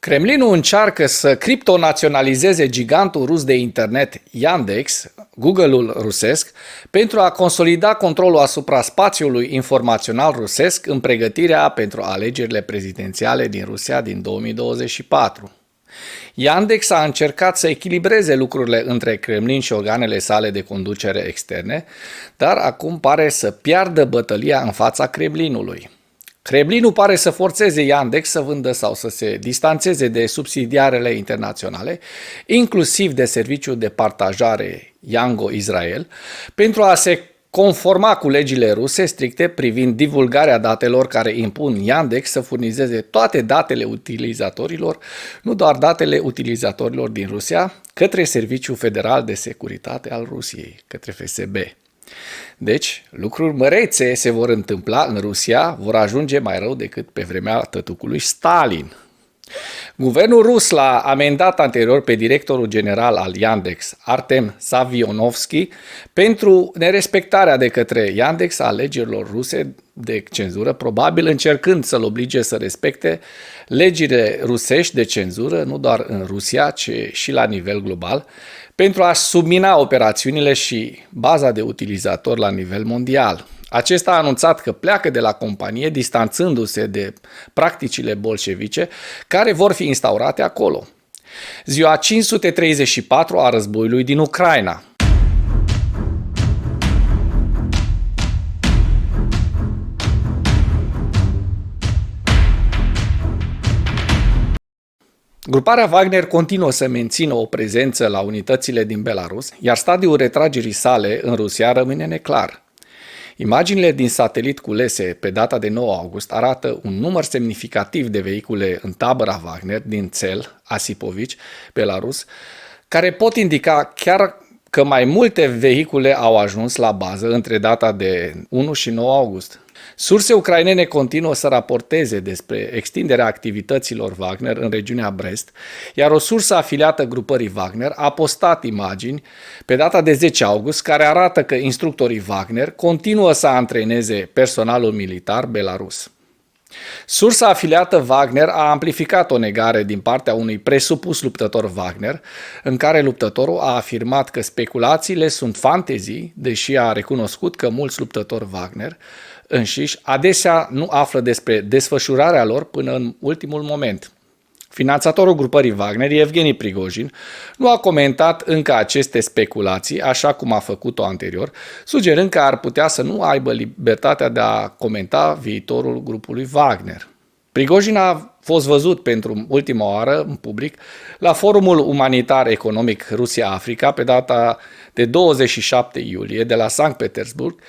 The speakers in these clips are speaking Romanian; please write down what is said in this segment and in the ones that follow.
Kremlinul încearcă să criptonaționalizeze gigantul rus de internet Yandex, Google-ul rusesc, pentru a consolida controlul asupra spațiului informațional rusesc în pregătirea pentru alegerile prezidențiale din Rusia din 2024. Yandex a încercat să echilibreze lucrurile între Kremlin și organele sale de conducere externe, dar acum pare să piardă bătălia în fața Kremlinului. Kremlinul pare să forțeze Yandex să vândă sau să se distanțeze de subsidiarele internaționale, inclusiv de serviciul de partajare Yango Israel, pentru a se conforma cu legile ruse stricte privind divulgarea datelor care impun Yandex să furnizeze toate datele utilizatorilor, nu doar datele utilizatorilor din Rusia, către Serviciul Federal de Securitate al Rusiei, către FSB. Deci, lucruri mărețe se vor întâmpla în Rusia, vor ajunge mai rău decât pe vremea tătucului Stalin. Guvernul rus l-a amendat anterior pe directorul general al Yandex, Artem Savionovski, pentru nerespectarea de către Yandex a legilor ruse de cenzură, probabil încercând să-l oblige să respecte legile rusești de cenzură, nu doar în Rusia, ci și la nivel global, pentru a submina operațiunile și baza de utilizatori la nivel mondial. Acesta a anunțat că pleacă de la companie, distanțându-se de practicile bolșevice care vor fi instaurate acolo. Ziua 534 a războiului din Ucraina. Gruparea Wagner continuă să mențină o prezență la unitățile din Belarus, iar stadiul retragerii sale în Rusia rămâne neclar. Imaginile din satelit culese pe data de 9 august arată un număr semnificativ de vehicule în tabăra Wagner din Cel, Asipovici, Belarus, care pot indica chiar că mai multe vehicule au ajuns la bază între data de 1 și 9 august. Surse ucrainene continuă să raporteze despre extinderea activităților Wagner în regiunea Brest, iar o sursă afiliată grupării Wagner a postat imagini pe data de 10 august care arată că instructorii Wagner continuă să antreneze personalul militar belarus. Sursa afiliată Wagner a amplificat o negare din partea unui presupus luptător Wagner, în care luptătorul a afirmat că speculațiile sunt fantezii, deși a recunoscut că mulți luptători Wagner înșiși adesea nu află despre desfășurarea lor până în ultimul moment. Finanțatorul grupării Wagner, Evgeni Prigojin, nu a comentat încă aceste speculații, așa cum a făcut-o anterior, sugerând că ar putea să nu aibă libertatea de a comenta viitorul grupului Wagner. Prigojin a fost văzut pentru ultima oară în public la Forumul Umanitar Economic Rusia-Africa pe data de 27 iulie de la Sankt Petersburg,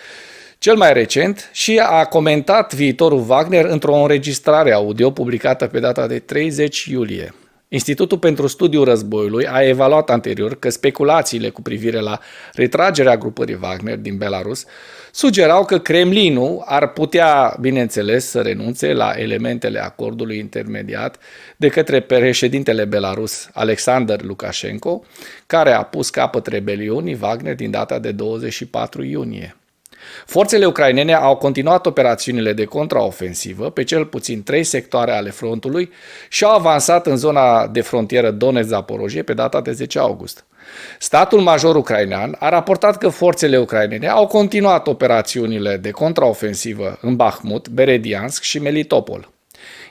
cel mai recent, și a comentat viitorul Wagner într-o înregistrare audio publicată pe data de 30 iulie. Institutul pentru Studiul Războiului a evaluat anterior că speculațiile cu privire la retragerea grupării Wagner din Belarus sugerau că Kremlinul ar putea, bineînțeles, să renunțe la elementele acordului intermediat de către președintele belarus Alexander Lukashenko, care a pus capăt rebeliunii Wagner din data de 24 iunie. Forțele ucrainene au continuat operațiunile de contraofensivă pe cel puțin 3 sectoare ale frontului și au avansat în zona de frontieră Donetsk-Zaporojie pe data de 10 august. Statul major ucrainean a raportat că forțele ucrainene au continuat operațiunile de contraofensivă în Bahmut, Berediansk și Melitopol.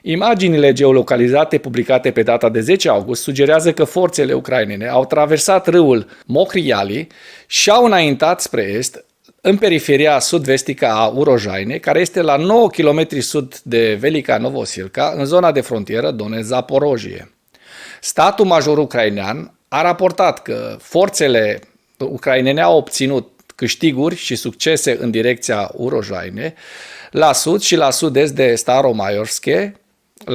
Imaginile geolocalizate publicate pe data de 10 august sugerează că forțele ucrainene au traversat râul Mokhriali și au înaintat spre est, în periferia sud-vestică a Urojaine, care este la 9 km sud de Velika Novosilka, în zona de frontieră Donetsk-Zaporojie. Statul major ucrainean a raportat că forțele ucrainene au obținut câștiguri și succese în direcția Urojaine, la sud și la sud-est de Staromaiorske,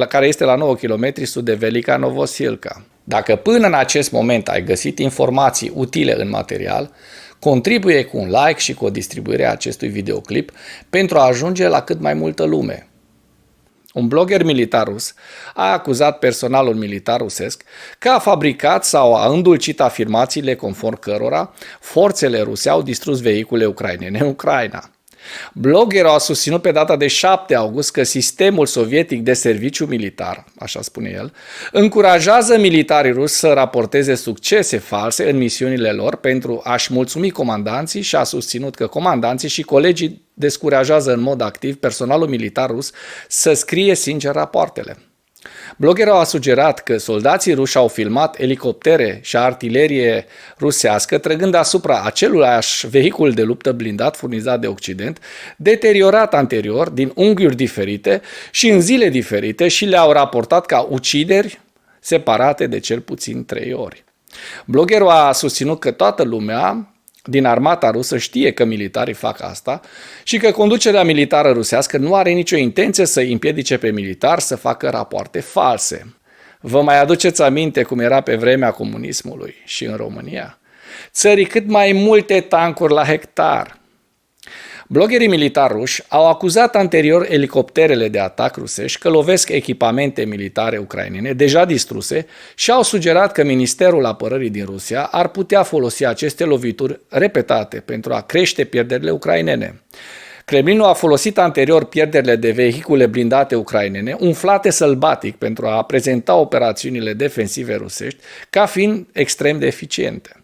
care este la 9 km sud de Velika Novosilka. Dacă până în acest moment ai găsit informații utile în material, contribuie cu un like și cu o distribuire a acestui videoclip pentru a ajunge la cât mai multă lume. Un blogger militar rus a acuzat personalul militar rusesc că a fabricat sau a îndulcit afirmațiile conform cărora forțele ruse au distrus vehicule ucrainene în Ucraina. Bloggerul a susținut pe data de 7 august că sistemul sovietic de serviciu militar, așa spune el, încurajează militarii ruși să raporteze succese false în misiunile lor pentru a-și mulțumi comandanții și a susținut că comandanții și colegii descurajează în mod activ personalul militar rus să scrie sincer rapoartele. Bloggerul a sugerat că soldații ruși au filmat elicoptere și artilerie rusească trăgând asupra aceluiași vehicul de luptă blindat furnizat de Occident, deteriorat anterior din unghiuri diferite și în zile diferite și le-au raportat ca ucideri separate de cel puțin 3 ori. Bloggerul a susținut că toată lumea din armata rusă știe că militarii fac asta și că conducerea militară rusească nu are nicio intenție să îi împiedice pe militari să facă rapoarte false. Vă mai aduceți aminte cum era pe vremea comunismului și în România? Țării cât mai multe tancuri la hectar. Bloggerii militari ruși au acuzat anterior elicopterele de atac rusești că lovesc echipamente militare ucrainene deja distruse și au sugerat că Ministerul Apărării din Rusia ar putea folosi aceste lovituri repetate pentru a crește pierderile ucrainene. Kremlinul a folosit anterior pierderile de vehicule blindate ucrainene, umflate sălbatic pentru a prezenta operațiunile defensive rusești ca fiind extrem de eficiente.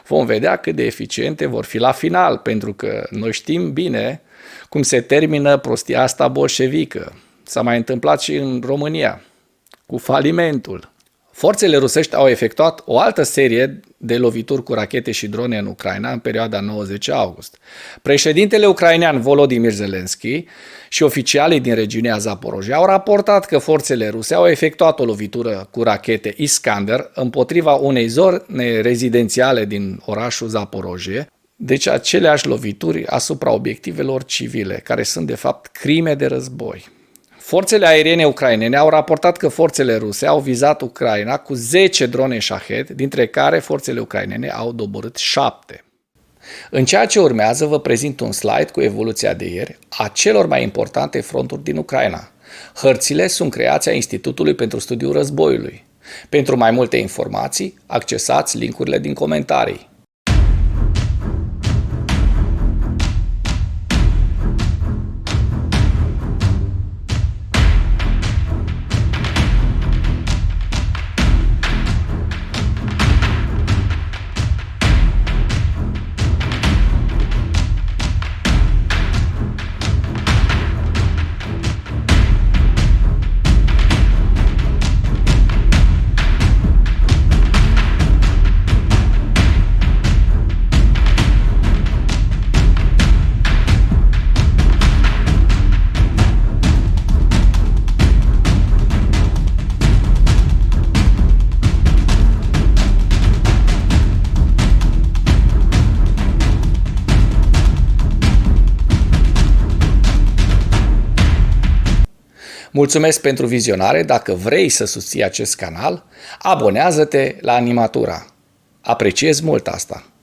Vom vedea cât de eficiente vor fi la final, pentru că noi știm bine cum se termină prostia asta bolșevică. S-a mai întâmplat și în România, cu falimentul. Forțele rusești au efectuat o altă serie de lovituri cu rachete și drone în Ucraina în perioada 90 august. Președintele ucrainean Volodymyr Zelensky și oficialii din regiunea Zaporojia au raportat că forțele ruse au efectuat o lovitură cu rachete Iskander împotriva unei zone rezidențiale din orașul Zaporojie, deci aceleași lovituri asupra obiectivelor civile, care sunt de fapt crime de război. Forțele aeriene ucrainene au raportat că forțele ruse au vizat Ucraina cu 10 drone Shahed, dintre care forțele ucrainene au doborât 7. În ceea ce urmează vă prezint un slide cu evoluția de ieri a celor mai importante fronturi din Ucraina. Hărțile sunt creația Institutului pentru Studiul Războiului. Pentru mai multe informații, accesați linkurile din comentarii. Mulțumesc pentru vizionare. Dacă vrei să susții acest canal, abonează-te la Animatura. Apreciez mult asta.